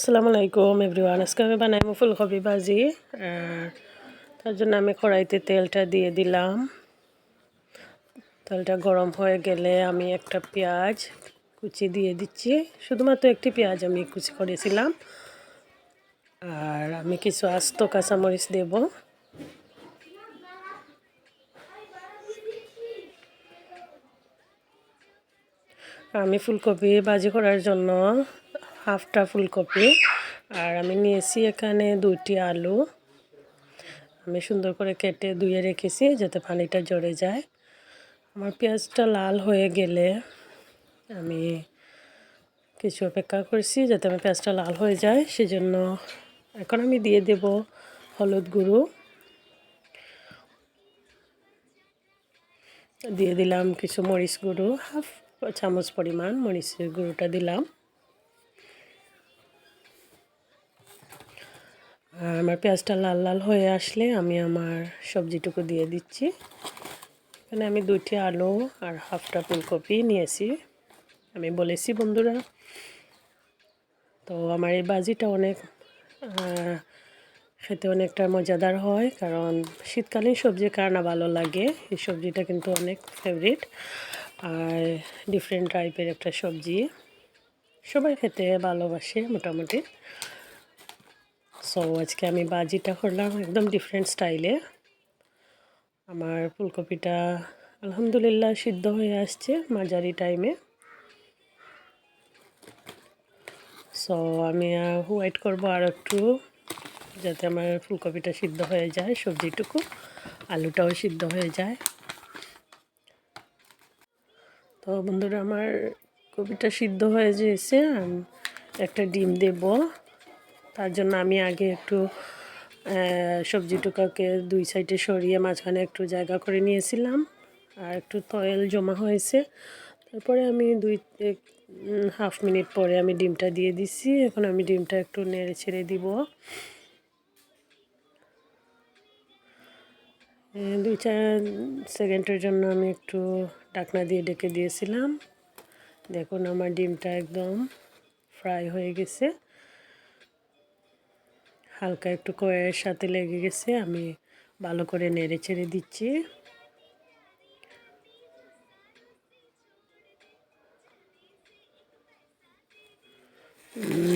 আসসালামু আলাইকুম এভরিওয়ান। আজকে আমি বানাইবো ফুলকপি ভাজি। তার জন্য আমি কড়াইতে তেলটা দিয়ে দিলাম। তেলটা গরম হয়ে গেলে আমি একটা পেঁয়াজ কুচি দিয়ে দিচ্ছি। শুধুমাত্র একটি পেঁয়াজ আমি কুচি করেছিলাম। আর আমি কিছু আস্ত কাঁচামরিচ দেব। আমি ফুলকপি ভাজি করার জন্য হাফটা ফুলকপি আর আমি নিয়েছি এখানে 2টি আলু। আমি সুন্দর করে কেটে ধুয়ে রেখেছি যাতে পানিটা ঝরে যায়। আমার পেঁয়াজটা লাল হয়ে গেলে আমি কিছু অপেক্ষা করছি যাতে আমার পেঁয়াজটা লাল হয়ে যায়, সেজন্য এখন আমি দিয়ে দেব হলুদ গুঁড়ো, দিয়ে দিলাম কিছু মরিচ গুঁড়ো, হাফ চামচ পরিমাণ মরিচের গুঁড়োটা দিলাম। আর আমার পেঁয়াজটা লাল লাল হয়ে আসলে আমি আমার সবজিটুকু দিয়ে দিচ্ছি। এখানে আমি 2টি আলু আর হাফটা ফুলকপি নিয়েছি। আমি বলেছি বন্ধুরা, তো আমার এই ভাজিটা অনেক খেতে অনেকটা মজাদার হয়, কারণ শীতকালীন সবজি কার না ভালো লাগে। এই সবজিটা কিন্তু অনেক ফেভারিট আর ডিফারেন্ট টাইপের একটা সবজি, সবাই খেতে ভালোবাসে মোটামুটি। সো আজকে আমি ভাজিটা করলাম একদম ডিফারেন্ট স্টাইলে। আমার ফুলকপিটা আলহামদুলিল্লাহ সিদ্ধ হয়ে আসছে মাঝারি টাইমে। সো আমি ওয়েট করবো আর একটু, যাতে আমার ফুলকপিটা সিদ্ধ হয়ে যায়, সবজিটুকু আলুটাও সিদ্ধ হয়ে যায়। তো বন্ধুরা, আমার কপিটা সিদ্ধ হয়ে যেয়েছে। একটা ডিম দেব। তার জন্য আমি আগে একটু সবজিটুকাকে 2 সাইডে সরিয়ে মাঝখানে একটু জায়গা করে নিয়েছিলাম, আর একটু তেল জমা হয়েছে। তারপরে আমি হাফ মিনিট পরে আমি ডিমটা দিয়ে দিছি। এখন আমি ডিমটা একটু নেড়ে ছেড়ে দিব। 2-4 সেকেন্ডের জন্য আমি একটু ঢাকনা দিয়ে ঢেকে দিয়েছিলাম। দেখুন আমার ডিমটা একদম ফ্রাই হয়ে গেছে, হালকা একটু কড়াইয়ের সাথে লেগে গেছে। আমি ভালো করে নেড়ে ছেড়ে দিচ্ছি।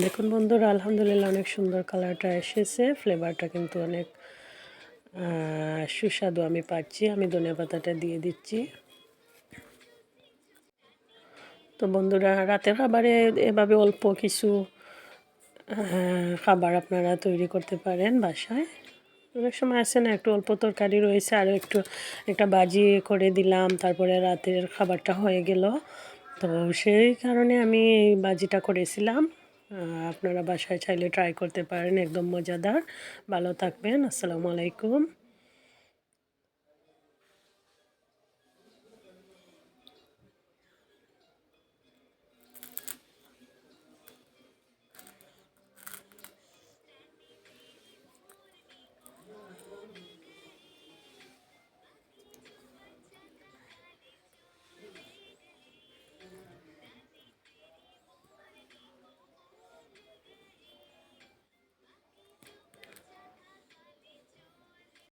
দেখুন বন্ধুরা, আলহামদুলিল্লাহ অনেক সুন্দর কালারটা এসেছে। ফ্লেভারটা কিন্তু অনেক সুস্বাদু আমি পাচ্ছি। আমি ধনেপাতাটা দিয়ে দিচ্ছি। তো বন্ধুরা, রাতের খাবারে এভাবে অল্প কিছু খাবার আপনারা তৈরি করতে পারেন বাসায়। অনেক সময় আছে না, একটু অল্প তরকারি রয়েছে, আরও একটা ভাজি করে দিলাম, তারপরে রাতের খাবারটা হয়ে গেল। তো সেই কারণে আমি এই ভাজিটা করেছিলাম। আপনারা বাসায় চাইলে ট্রাই করতে পারেন, একদম মজাদার। ভালো থাকবেন। আসসালামু আলাইকুম।